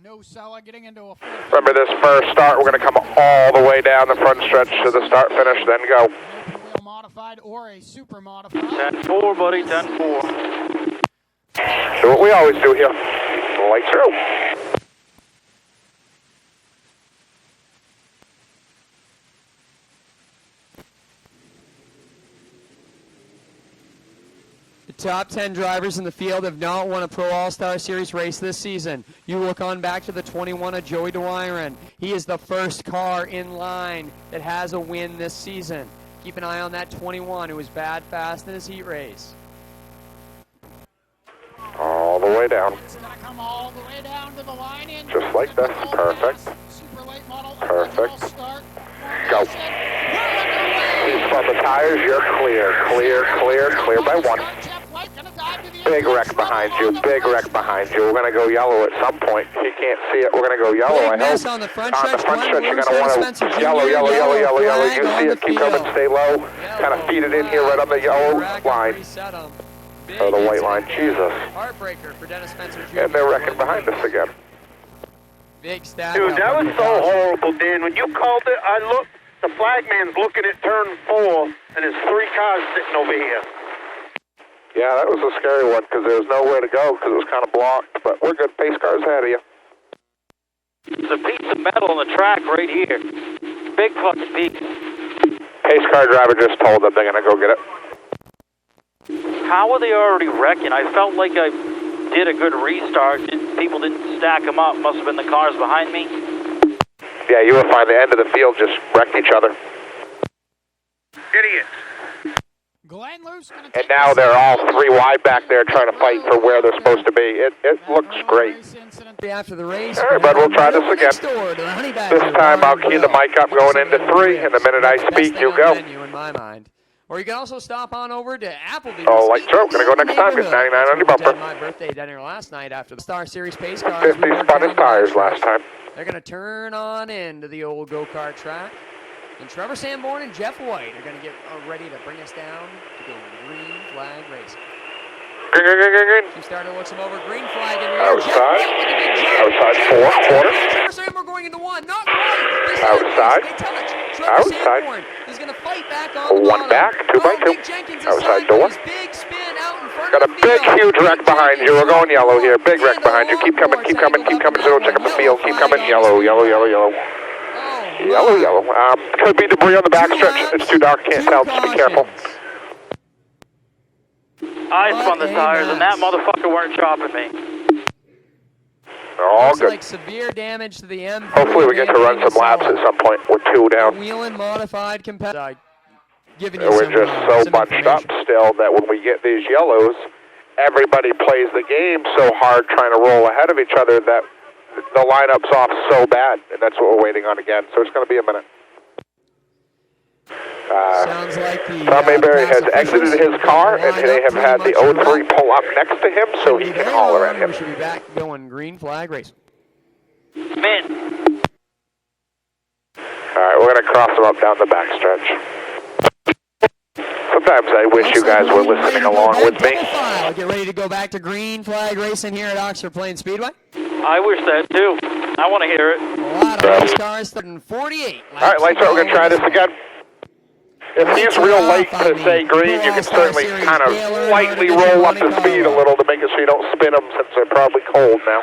No Sella getting into a full. Remember this first start, we're going to come all the way down the front stretch to the start finish, then go. Open wheel modified or a super modified. 10-4, buddy, 10-4. Do what we always do here. Lights through. The top 10 drivers in the field have not won a Pro All-Star Series race this season. You look on back to the 21 of Joey DeWyron. He is the first car in line that has a win this season. Keep an eye on that 21 who was bad fast in his heat race. All the way down. It's going to come all the way down to the line. Just like this. Perfect. Super late model. Perfect. Start. Go. He's on the tires. You're clear. Clear by one. Big wreck behind you. Big wreck behind you. We're going to go yellow at some point. If you can't see it, we're going to go yellow. I hope. On the front on stretch, the front stretch, you're going to want to yellow. You see it. Keep coming. Stay low. Kind of feed it in here right on the yellow line. Or the white line. Jesus. Heartbreaker for Dennis Spencer Jr. And they're wrecking behind us again. Big stat. Dude, that was so horrible, Dan. When you called it, I looked, the flagman's looking at turn 4, and there's 3 cars sitting over here. Yeah, that was a scary one because there was nowhere to go because it was kind of blocked. But we're good. Pace car's ahead of you. There's a piece of metal on the track right here. Big fucking piece. Pace car driver just told them they're going to go get it. How are they already wrecking? I felt like I did a good restart. People didn't stack them up. Must have been the cars behind me. Yeah, you were fine. The end of the field just wrecked each other. Idiots. Glenn Luce And now they're all 3 wide back there trying to fight for where they're supposed to be. It looks great. After the race, all right, bud, we'll try this again. This time I'll key the mic up going into 3, and the minute I speak, you go. In my mind. Or you can also stop on over to Applebee's. Oh, like so. Gonna go next time. Get 99 on your bumper. My birthday dinner last night after the Star Series pace cars. 50 spun his tires last time. They're going to turn on into the old go-kart track. And Trevor Sanborn and Jeff White are going to get ready to bring us down to go green flag racing. Green. Keep starting to look some over green flag in the outside. Outside 4, quarter. Trevor Sanborn going into 1. Not quite. Outside. Trevor Sanborn is going to fight back on the 1 back, 2 by 2. Outside door. Big spin out in front Got a big, huge wreck behind you. We're going yellow here. Big wreck behind you. Keep coming. So don't check up the field. Keep coming. Yellow. Could be debris on the backstretch. It's too dark. Can't tell. Just be careful. I spun the tires, and that motherfucker weren't chopping me. They're all good. Like severe damage to the M. Hopefully we get to run some laps at some point. We're 2 down. Wheeling modified competitor. We're just so bunched up still that when we get these yellows, everybody plays the game so hard trying to roll ahead of each other that the lineup's off so bad, and that's what we're waiting on again. So it's going to be a minute. Sounds like Tom Mayberry has exited his car, and they have had the 03 pull up next to him so he can holler at him. We should be back going green flag race. Man. All right, we're going to cross them up down the backstretch. Sometimes I wish you guys were listening along with me. Get ready to go back to green flag racing here at Oxford Plains Speedway. I wish that too. I want to hear it. A lot of race cars, 48. All right, lights out. We're going to try this again. If he's real late to say green, you can certainly kind of slightly roll up the speed a little to make it so you don't spin them since they're probably cold now.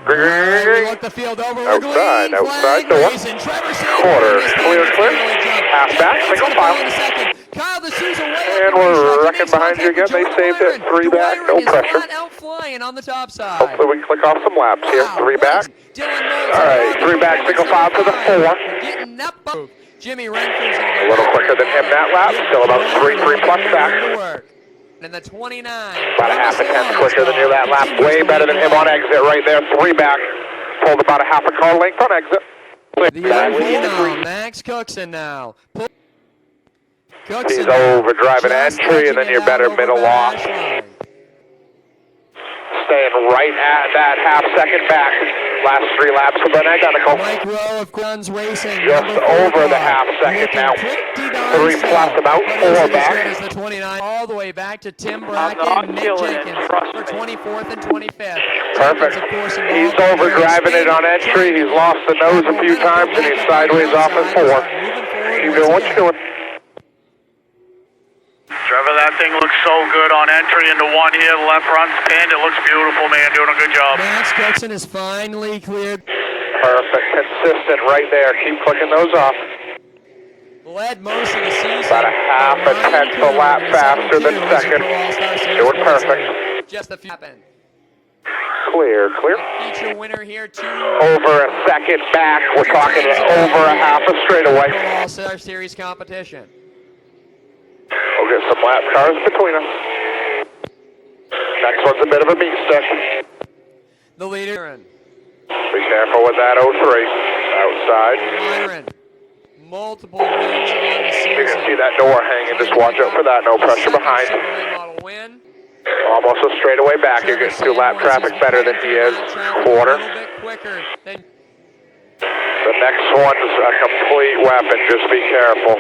Green. Look the field over. Outside door. Quarter. Clear. Half back, single file. And we're wrecking behind you again. They saved it. 3 back, no pressure. Hopefully we can click off some laps here. 3 back. All right, 3 back, single file to the 4. Jimmy A little quicker than him that lap. Still about 3 plus back. And the 29. About a half a tenth quicker than you that lap. Way better than him on exit right there. 3 back. Pulled about a half a car length on exit. Max Cookson now. He's over driving entry, and then you're better middle off. staying right at that half-second back. Last 3 laps have been identical. Mike Rowe of Guns Racing. Just over the half-second now. 3 plus about 4 back. As the 29 all the way back to Tim Brackett not and Nick killing it, Jenkins trust for me. 24th and 25th. Perfect. Jenkins, of course, He's involved in overdriving it on entry. He's lost the nose a few times, and he's sideways off at 4. Keep doing what you're doing. Trevor, that thing looks so good on entry into 1 here. The left front's pinned. It looks beautiful, man. Doing a good job. Max Cookson is finally cleared. Perfect. Consistent right there. Keep clicking those off. Led most of the season. About a half a tenth a lap faster than second. Doing perfect. Just a few happened. Clear, clear. Feature winner here, 2 Over a second back. We're talking over a half a straightaway. All-Star Series competition. We'll get some lap cars between us. Next one's a bit of a meat stick. The leader. Be careful with that 03. Outside. Myron. Multiple wins on the season. You can see that door hanging. Just watch out for that. No pressure behind. Model win. Almost a straightaway back. You're getting 2 lap traffic better than he is. Quarter. A little bit quicker than The next one's a complete weapon. Just be careful.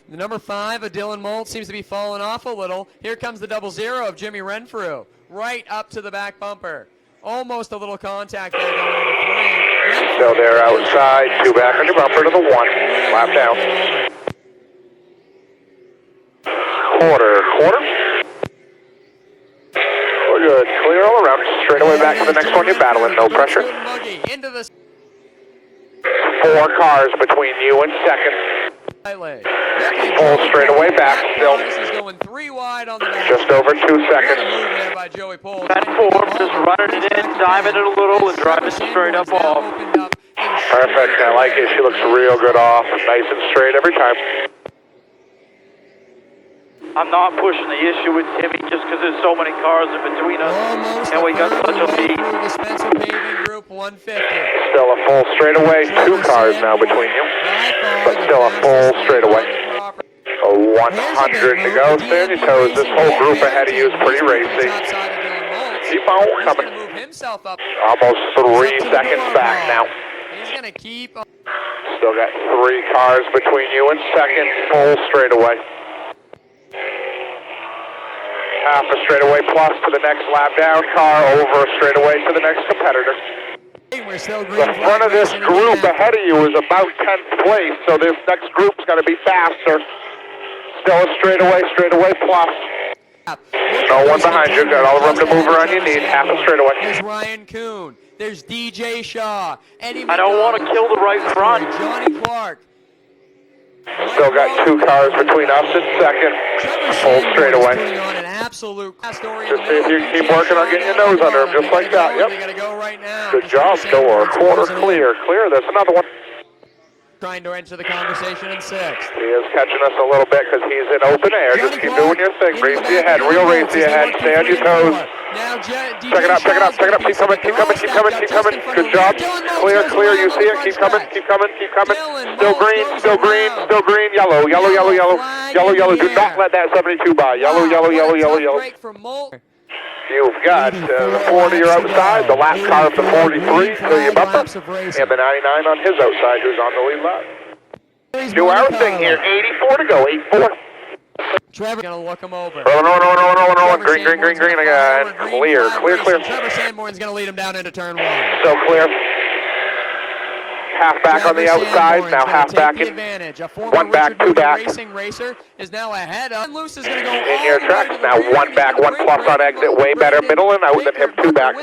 the number 5 of Dylan Molt seems to be falling off a little. Here comes the 00 of Jimmy Renfrew. Right up to the back bumper. Almost a little contact there going into 3. Still there outside. 2 back on your bumper to the 1. Lap down. Quarter. We're good. Clear all around. Straight away back to the next one you're battling. No pressure. Into the 4 cars between you and second. Full straightaway back still. This is going 3 wide on the back. Just over 2 seconds. Move there by Joey Pohl. That 4, just running it in, diving it a little, and driving straight up off. Perfect. I like it. She looks real good off. Nice and straight every time. I'm not pushing the issue with Timmy just because there's so many cars in between us. Almost And we got such a lead. the Spencer Paving Group 150. Still a full straightaway. 2 cars now between you. But still a full straightaway. A 100 to go. Stay on your toes. This whole group ahead of you is pretty racy. Keep on coming. Almost 3 seconds back now. He's going to keep on. Still got 3 cars between you and second. Full straightaway. Half a straightaway plus to the next lap down car, over a straightaway to the next competitor. We're still The front of this group ahead of you is about 10th place, so this next group's going to be faster. Still a straightaway plus. No one behind you. Got all the room to move around you need. Half a straightaway. There's Ryan Kuhn. There's DJ Shaw. Eddie I don't want to kill the right front. Johnny Clark. Still got 2 cars between us and second. Full straightaway. On an absolute story. Just see if you can keep working on getting your nose under him, just like that. They gotta go right now. Good job, Door. Quarter clear. There's another one. Trying to enter the conversation in 6th. He is catching us a little bit because he's in open air. Just keep doing your thing. Race to your head. Real race to your head. Stay on your toes. Now, Check it out. Keep coming. Good job. Clear. You see it. Keep coming. Still green. Yellow. Do not let that 72 by. Yellow. Break for Molt. You've got the 40 outside, the lap car of the 43 to your bumper, and the 99 on his outside who's on the lead lap. Do our thing here. 84 to go. 8-4. Trevor gonna look him over. No. Green. I got clear. Trevor Sanborn's gonna lead him down into turn 1. So clear. Half back on the outside, now half back in. 1 back, 2 back. Racing racer is now ahead of. Loose is going to go In your tracks, now 1 back, 1 plus on exit, way better middle and out than him, 2 back.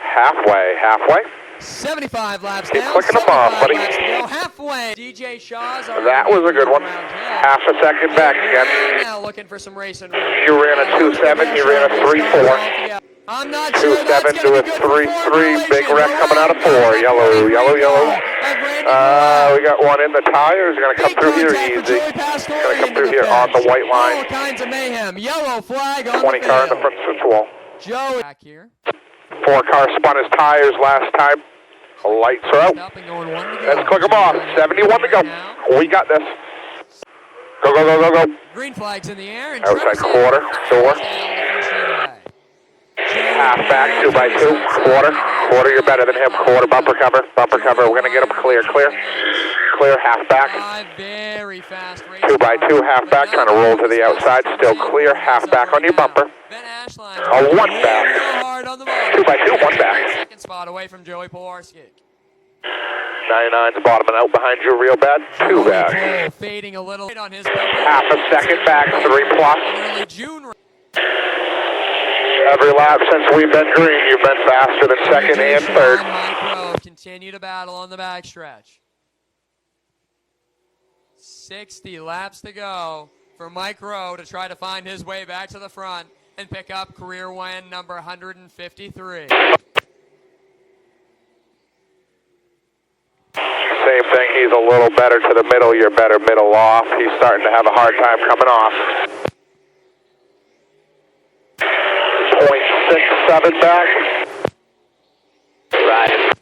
Halfway. 75 laps Keep down. clicking them off, buddy. Halfway. DJ Shaw's That was a good one. Half a second back again. Now looking for some racing. You ran a 2.7, you ran a 3.4. I'm not sure 2.7 to a 3.3, big wreck coming out of 4. Yellow. We got one in the tires. Going to come through here easy. Going to come through here on the white line. All kinds of mayhem. Yellow flag on 20 the car in the field. front switch wall. Joe back here. 4 car spun his tires last time. Lights are out. Up and going 1 to go. Let's click them off. 71 to go. We got this. Go. Green flags in the air. And Outside Trevor quarter. Sanborn Door. down the first straightaway. halfback, 2 by 2, quarter, you're better than him, quarter, bumper cover, we're going to get him clear, halfback, Very fast race 2 by 2, halfback, trying to roll to the outside, still clear, halfback on your bumper, a 1 back, 2 by 2, 1 back, second spot away from Joey Polarski. 99's bottoming out behind you real bad, 2 back, Fading a little on his half a second back, 3 plus. early June. Every lap since we've been green, you've been faster than second and third. Mike continue to battle on the backstretch. 60 laps to go for Mike Rowe to try to find his way back to the front and pick up career win number 153. Same thing, he's a little better to the middle, you're better middle off. He's starting to have a hard time coming off. 0.67 back. Right.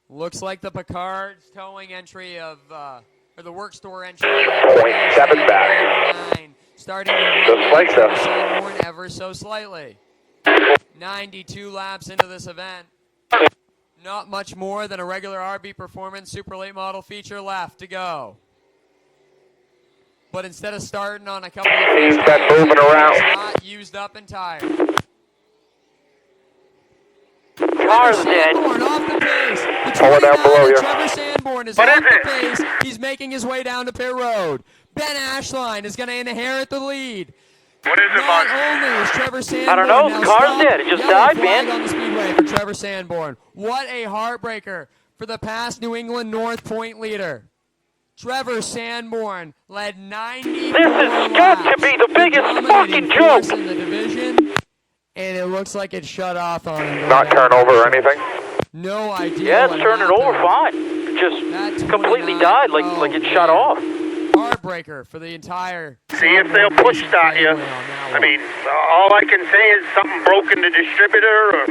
Looks like the Picard's towing entry of, or the work store entry. 0.7 back. Starting to Just like this. Sanborn ever so slightly. 92 laps into this event. Not much more than a regular RB Performance Super Late Model feature left to go. But instead of starting on a couple of He's been moving around. Not used up and tired. Car's dead. Sanborn off the pace. The Pull it down 29 below you. Trevor Sanborn is What off is the it? pace. He's making his way down to pit road. Ben Ashline is going to inherit the lead. What is it, Not Mark? only is Trevor Sanborn I don't know. now Car's stopped, dead. It just yellow died, flag man. on the speedway for Trevor Sanborn. What a heartbreaker for the past New England North Point leader. Trevor Sanborn led 90. This has got to be the biggest fucking joke. In the division, and it looks like it shut off on him. Not turn over or anything. No idea. Yeah, it's what turning over happened. fine. Just That completely 29 died, like it shut man. off. Heartbreaker for the entire. See if they'll push start you. I mean, all I can say is something broke in the distributor or...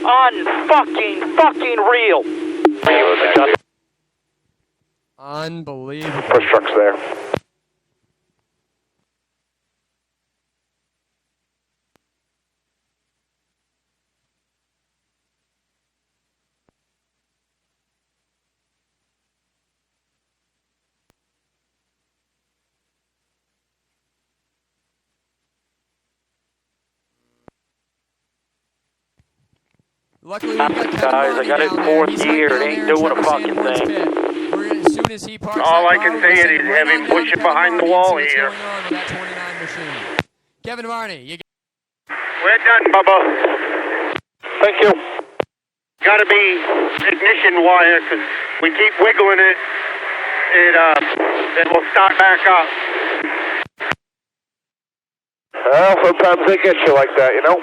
Unfucking real. Unbelievable. Push truck's there. Luckily, we've got Kevin Guys, I Martin got it down there. fourth He's gear. right It down ain't there in doing a Trevor fucking Sanborn's thing. pit. We're gonna, as soon as he parks All that I car, can we're say gonna it send is him right have him on down push to it Kevin behind the Martin and wall see what's here. going on with that 29 machine. Kevin Martin, you We're done, Bubba. Thank you. Gotta be ignition wire, because we keep wiggling it. It will start back up. Well, sometimes they get you like that, you know?